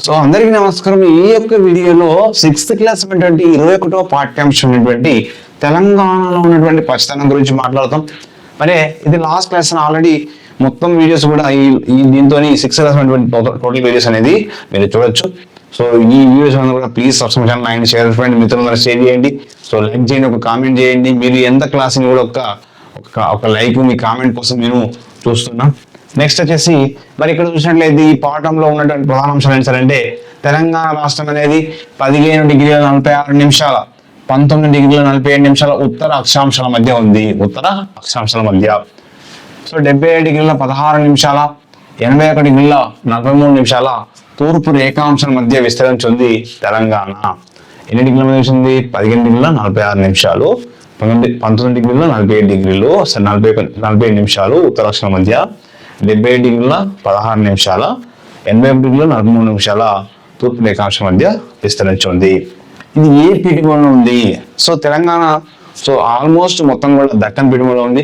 So అందరికీ నమస్కారం. ఈ యొక్క వీడియోలో 6th క్లాస్ ఉన్నటువంటి 21వ పాఠ్యాంశం ఉన్నటువంటి తెలంగాణలో ఉన్నటువంటి పచ్చదనం గురించి మాట్లాడతాం. మరి ఇది లాస్ట్ క్లాస్ ఆల్రెడీ మొత్తం వీడియోస్ కూడా ఈ దీంతో 6th క్లాస్ ఉన్నటువంటి టోటల్ వీడియోస్ అనేది మీరు చూడొచ్చు. సో ఈ వీడియోస్ కూడా please subscribe channel like share friend మిత్రులందరూ షేర్ చేయండి. సో లైక్ చేయండి, ఒక కామెంట్ చేయండి. మీరు ఎంత క్లాస్ని కూడా ఒక లైక్ మీ కామెంట్ కోసం నేను చూస్తున్నాం. నెక్స్ట్ వచ్చేసి మరి ఇక్కడ చూసినట్లయితే ఈ పాఠంలో ఉన్నటువంటి ప్రధాన అంశాలు ఏంటంటే తెలంగాణ రాష్ట్రం అనేది 15 డిగ్రీల 46 నిమిషాల 19 డిగ్రీల 47 నిమిషాల ఉత్తర అక్షాంశాల మధ్య ఉంది. ఉత్తర అక్షాంశాల మధ్య. సో 77 డిగ్రీల 16 నిమిషాల 81 డిగ్రీల 43 నిమిషాల తూర్పు రేఖాంశాల మధ్య విస్తరించింది తెలంగాణ. ఎన్ని డిగ్రీల మధ్య వచ్చింది? 15 డిగ్రీల 46 నిమిషాలు 19 డిగ్రీల 47 డిగ్రీలు 47 నిమిషాలు ఉత్తర అక్షాంశాల మధ్య, 77 డిగ్రీల 16 నిమిషాల 81 డిగ్రీల 43 నిమిషాల తూర్పు రేఖాంశం మధ్య విస్తరించి. ఇది ఏ పీఠభూమిలో ఉంది? సో తెలంగాణ ఆల్మోస్ట్ మొత్తం కూడా దక్కన్ పీఠభూమిలో ఉంది.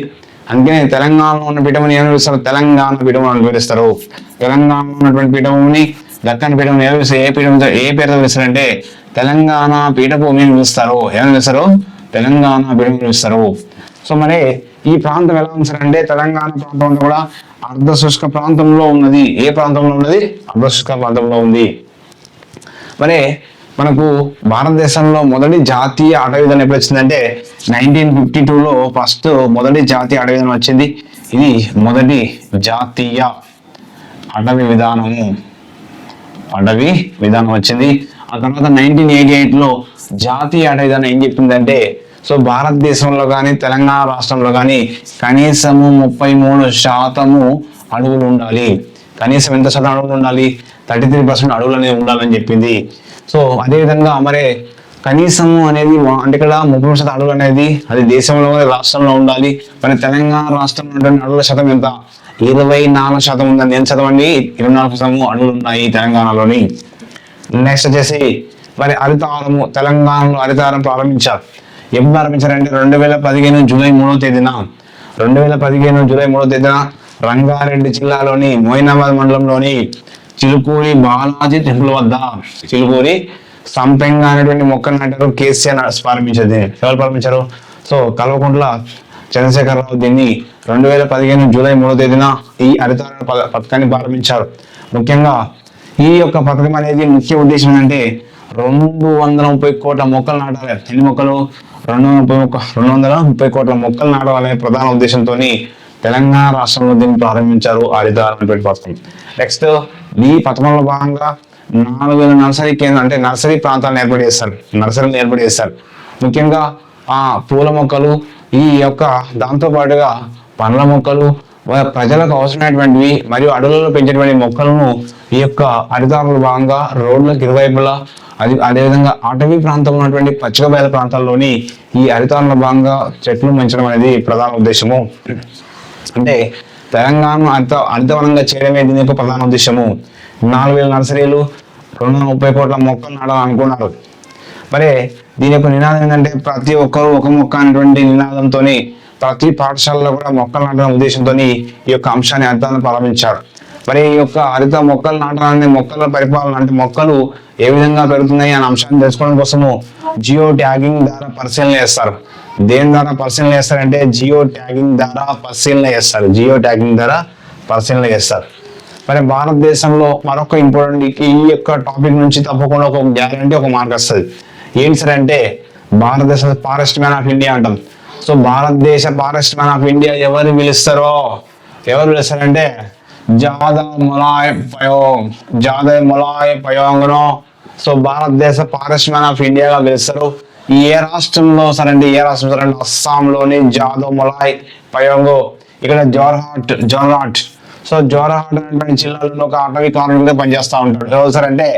అందుకనే తెలంగాణలో ఉన్న పీఠభూమిని ఏమని పిలుస్తారు? తెలంగాణ పీఠభూమి అని పిలుస్తారు. తెలంగాణలో ఉన్నటువంటి పీఠభూమిని దక్కన్ పీఠభూమిని ఏ పేరుతో పిలుస్తారంటే తెలంగాణ పీఠభూమి అని పిలుస్తారు. ఏమని పిలుస్తారు? తెలంగాణ పీఠభూమి పిలుస్తారు. సో మరి ఈ ప్రాంతం ఎలా ఉంది సార్ అంటే తెలంగాణ ప్రాంతం అంతా కూడా అర్ధశుష్క ప్రాంతంలో ఉన్నది. ఏ ప్రాంతంలో ఉన్నది? అర్ధశుష్క ప్రాంతంలో ఉంది. మరి మనకు భారతదేశంలో మొదటి జాతీయ అటవీ విధానం ఎప్పుడు వచ్చిందంటే 1952లో ఫస్ట్ మొదటి జాతీయ అటవీ విధానం వచ్చింది. ఇది మొదటి జాతీయ అటవీ విధానం వచ్చింది. ఆ తర్వాత 1988లో జాతీయ అటవీ విధానం ఏం చెప్పిందంటే సో భారతదేశంలో కానీ తెలంగాణ రాష్ట్రంలో కానీ కనీసము 33% అడవులు ఉండాలి. కనీసం ఎంత శాతం అడవులు ఉండాలి? 33% అడవులు అనేవి ఉండాలని చెప్పింది. సో అదేవిధంగా మరి కనీసము అనేది అంటే ఇక్కడ 30% అడవులు అనేది అది దేశంలో రాష్ట్రంలో ఉండాలి. మరి తెలంగాణ రాష్ట్రంలో ఉన్నటువంటి అడవుల శాతం ఎంత? 24% ఉందని. ఎంత శాతం అండి? 24% అడవులు ఉన్నాయి తెలంగాణలోని. నెక్స్ట్ వచ్చేసి మరి హరితహారము. తెలంగాణలో హరితహారం ప్రారంభించారు. ఎప్పుడు ప్రారంభించారంటే 2015 జూలై 3వ తేదీన 2015 జూలై 3వ తేదీన రంగారెడ్డి జిల్లాలోని మోయినాబాద్ మండలంలోని చిలుకూరి బాలాజీ టెంపుల్ వద్ద చిలుకూరి సంపెంగ అనేటువంటి మొక్కలు నాటారు. కేసీఆర్ ప్రారంభించారు. ఎవరు ప్రారంభించారు? సో కల్వకుంట్ల చంద్రశేఖరరావు దీన్ని 2015 జూలై 3వ తేదీన ఈ హరితహార పథకాన్ని ప్రారంభించారు. ముఖ్యంగా ఈ యొక్క పథకం అనేది ముఖ్య ఉద్దేశం ఏంటంటే 230 కోట్ల మొక్కలు నాటాలి. ఎన్ని మొక్కలు? 230 కోట్ల మొక్కలు నాటాలనే ప్రధాన ఉద్దేశంతో తెలంగాణ రాష్ట్రంలో దీన్ని ప్రారంభించారు హరితహారమైనటువంటి పథకం. నెక్స్ట్ ఈ పథకంలో భాగంగా 4000 నర్సరీ కేంద్రం అంటే నర్సరీ ప్రాంతాలను ఏర్పాటు చేస్తారు. ముఖ్యంగా పూల మొక్కలు ఈ యొక్క దాంతో పాటుగా పండ్ల మొక్కలు ప్రజలకు అవసరమైనటువంటివి మరియు అడవులలో పెంచేటువంటి మొక్కలను ఈ యొక్క హరితహారంలో భాగంగా రోడ్లకు ఇరువైపులా అదేవిధంగా అటవీ ప్రాంతంలో ఉన్నటువంటి పచ్చిక బయలు ప్రాంతాల్లోని ఈ హరితహారంలో భాగంగా చెట్లు పెంచడం అనేది ప్రధాన ఉద్దేశము. అంటే తెలంగాణ హరితవనంగా చేయడమే దీని యొక్క ప్రధాన ఉద్దేశము. 4000 నర్సరీలు 230 కోట్ల మొక్కలు నాటాలనుకున్నారు. మరి దీని యొక్క నినాదం ఏంటంటే ప్రతి ఒక్కరు ఒక మొక్క అనేటువంటి నినాదంతో ప్రతి పాఠశాలలో కూడా మొక్కలు నాటడం ఉద్దేశంతో ఈ యొక్క అంశాన్ని హరితహారం ప్రారంభించారు. మరి ఈ యొక్క హరిత మొక్కలు నాటాలనే మొక్కల పరిపాలన అంటే మొక్కలు ఏ విధంగా పెరుగుతున్నాయి అనే అంశాన్ని తెలుసుకోవడం కోసము జియో ట్యాగింగ్ ద్వారా పరిశీలన చేస్తారు. దేని ద్వారా పరిశీలన చేస్తారంటే జియో ట్యాగింగ్ ద్వారా పరిశీలన చేస్తారు. మరి భారతదేశంలో మరొక ఇంపార్టెంట్ ఈ యొక్క టాపిక్ నుంచి తప్పకుండా ఒక గ్యారంటీ ఒక మార్క్ వస్తుంది. ఏంటి సార్ అంటే భారతదేశ ఫారెస్ట్ మ్యాన్ ఆఫ్ ఇండియా అంటాం. సో భారతదేశ ఫారెస్ట్ మ్యాన్ ఆఫ్ ఇండియా ఎవరు పిలుస్తారంటే జాదవ్ మొలాయ్ పయోంగ్ను సో భారతదేశ ఫారెస్ట్ మ్యాన్ ఆఫ్ ఇండియాగా పిలుస్తారు. ఏ రాష్ట్రంలో సార్ అంటే అస్సాంలోని జాదవ్ మొలాయ్ పయోంగ్. ఇక్కడ జోర్హాట్ సో జోర్హాట్ అనేటువంటి జిల్లాలో ఒక అటవీ కార్మికుడిగా పనిచేస్తూ ఉంటాడు. ఎవరు సార్ అంటే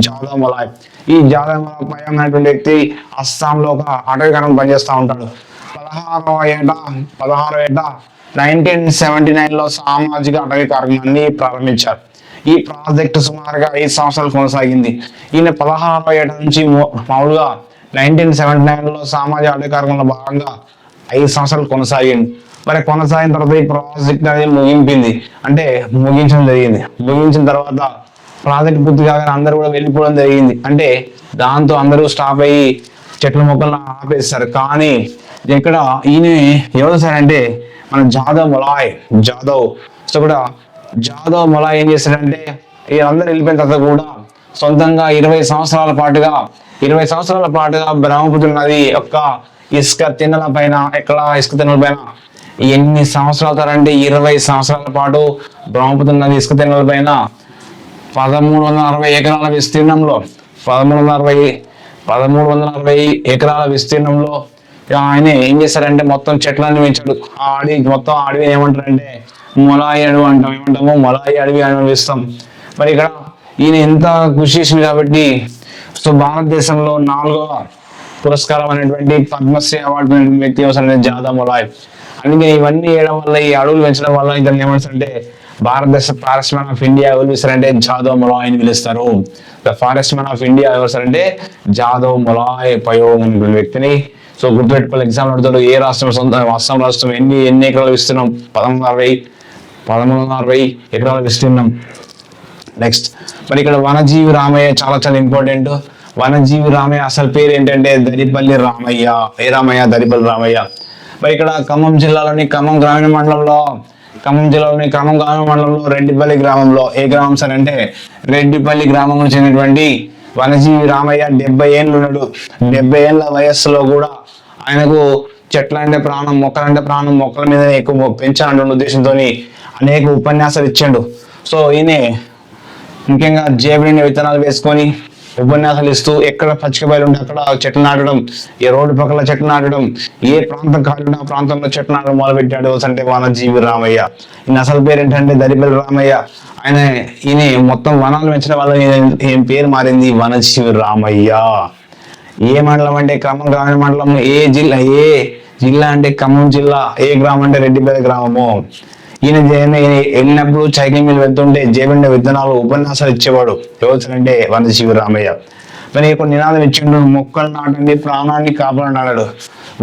జాదవ్ మొలాయ్. ఈ జాదవ్ మొలాయ్ పయోంగ్ అనేటువంటి వ్యక్తి అస్సాంలో ఒక అటవీ కార్మికుడు పనిచేస్తూ ఉంటాడు. 16వ ఏట 1979లో సామాజిక అటవీ కార్యక్రమాన్ని ప్రారంభించారు. ఈ ప్రాజెక్టు సుమారుగా 5 సంవత్సరాలు కొనసాగింది. ఈయన 16వ ఏట నుంచి మామూలుగా 1979లో సామాజిక అటవీ కార్యక్రమంలో భాగంగా 5 సంవత్సరాలు కొనసాగింది. మరి కొనసాగిన తర్వాత ఈ ప్రాజెక్ట్ అనేది ముగించింది. అంటే ముగించడం జరిగింది. ముగించిన తర్వాత ప్రాజెక్ట్ పూర్తి కాగానే అందరూ కూడా వెళ్ళిపోవడం జరిగింది. అంటే దాంతో అందరూ స్టాప్ అయ్యి చెట్ల మొక్కలను ఆపేస్తారు. కానీ ఇక్కడ ఈయన ఎవరు సార్ అంటే మన జాదవ్ మొలాయ్ జాదవ్. సో కూడా జాదవ్ మొలాయ్ ఏం చేస్తాడంటే వీళ్ళందరూ వెళ్ళిపోయిన తర్వాత కూడా సొంతంగా 20 సంవత్సరాల పాటుగా బ్రహ్మపుత్ర నది యొక్క ఇసుక తిన్నెల పైన ఎన్ని సంవత్సరాల తరంటే 20 సంవత్సరాల పాటు బ్రహ్మపుత్ర నది ఇసుక తిన్నెల పైన 1360 ఎకరాల విస్తీర్ణంలో 1360 ఎకరాల విస్తీర్ణంలో ఆయన ఏం చేస్తారంటే మొత్తం చెట్లన్నీ పెంచాడు. ఆ అడవిని ఏమంటారంటే మొలాయి అడవి అంటాం. మొలాయి అడవి అని పిలుస్తాం. మరి ఇక్కడ ఈయన ఎంత కృషి చేసింది కాబట్టి సో భారతదేశంలో 4వ పురస్కారం అనేటువంటి పద్మశ్రీ అవార్డు వ్యక్తి అవసరం జాదవ్ మొలాయ్. అందుకే ఇవన్నీ చేయడం వల్ల, ఈ అడవులు పెంచడం వల్ల ఇతను ఏమంటారంటే భారతదేశ ఫారెస్ట్ మ్యాన్ ఆఫ్ ఇండియా ఎవరు పిలుస్తారంటే జాదవ్ మొలాయ్ అని పిలుస్తారు. The forest man of India ఎవరంటే జాదవ్ మొలాయ్ పయోగ్ అనే వ్యక్తిని. సో గుర్తుపెట్టుకోవాలి, ఎగ్జామ్ అడుగుతాడు ఏ రాష్ట్రం అస్సాం రాష్ట్రం ఎన్ని ఎకరాలు విస్తీర్ణం 1360 ఎకరాల విస్తీర్ణం. నెక్స్ట్ మరి ఇక్కడ వనజీవి రామయ్య చాలా ఇంపార్టెంట్. వనజీవి రామయ్య అసలు పేరు ఏంటంటే దరిపల్లి రామయ్య. దరిపల్లి రామయ్య. మరి ఇక్కడ ఖమ్మం జిల్లాలోని ఖమ్మం గ్రామీణ మండలంలో రెడ్డిపల్లి గ్రామంలో ఏ గ్రామం సార్ అంటే రెడ్డిపల్లి గ్రామంలో చెందినటువంటి వనజీవి రామయ్య 70 ఏళ్ళు ఉన్నాడు. 70 ఏళ్ళ వయస్సులో కూడా ఆయనకు చెట్లంటే ప్రాణం, మొక్కలంటే ప్రాణం, మొక్కల మీద ఎక్కువ పెంచాలన్న ఉద్దేశంతో అనేక ఉపన్యాసాలు ఇచ్చాడు. సో ఈయన ముఖ్యంగా జేబుని విత్తనాలు వేసుకొని ఉపన్యాసాలు ఇస్తూ ఎక్కడ పచ్చిక బయలు ఉంటే అక్కడ చెట్లు నాటడం, ఏ రోడ్డు పక్కల చెట్లు నాటడం, ఏ ప్రాంతం ఖాళీ ఉంటే ఆ ప్రాంతంలో చెట్లు నాటడం మొదలుపెట్టాడు అంటే వనజీవి రామయ్య. ఈయన అసలు పేరు ఏంటంటే దరిపల్లి రామయ్య. ఈయన మొత్తం వనాలు పెంచడం వల్ల ఈయన పేరు మారింది వనజీవి రామయ్య. ఏ మండలం అంటే ఖమ్మం గ్రామీణ మండలం. ఏ జిల్లా అంటే ఖమ్మం జిల్లా. ఏ గ్రామం అంటే రెడ్డిపల్లి గ్రామము. ఈయన వెళ్ళినప్పుడు సైకిల్ మీద వెళ్తుంటే జేబుండ విత్తనాలు ఉపన్యాసాలు ఇచ్చేవాడు. ఎవరంటే వనజీవి రామయ్య. మరి కొన్ని నినాదం ఇచ్చిండు, మొక్కలు నాటండి ప్రాణాన్ని కాపాడన్నాడు.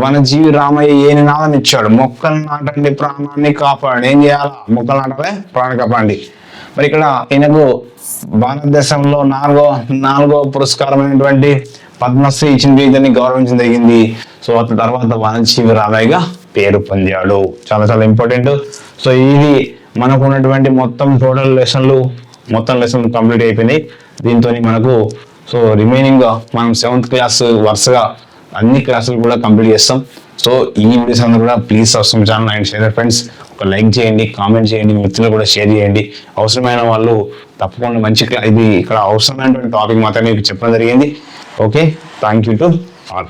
వనజీవి రామయ్య ఏ నినాదం ఇచ్చాడు? మొక్కలు నాటండి ప్రాణాన్ని కాపాడండి. ఏం చేయాలా? మొక్కలు నాటాలి, ప్రాణాన్ని కాపాడండి. మరి ఇక్కడ ఈయనకు భారతదేశంలో నాలుగో పురస్కారమైనటువంటి పద్మశ్రీ ఇచ్చింది, ఇతన్ని గౌరవించడం జరిగింది. సో అతని తర్వాత వనజీవి రామయ్యగా పేరు పొందాడు. చాలా ఇంపార్టెంట్. సో ఇది మనకు ఉన్నటువంటి మొత్తం టోటల్ లెసన్లు కంప్లీట్ అయిపోయినాయి. దీంతో మనకు సో రిమైనింగ్ మనం 7th క్లాస్ వరుసగా అన్ని క్లాసులు కూడా కంప్లీట్ చేస్తాం. సో ఈ వీడియోస్ అందరూ కూడా please subscribe channel and share friends. ఒక లైక్ చేయండి, కామెంట్ చేయండి, మిత్రులు కూడా షేర్ చేయండి. అవసరమైన వాళ్ళు తప్పకుండా ఇది ఇక్కడ అవసరమైనటువంటి టాపిక్ మాత్రమే చెప్పడం జరిగింది. Okay, thank you to all.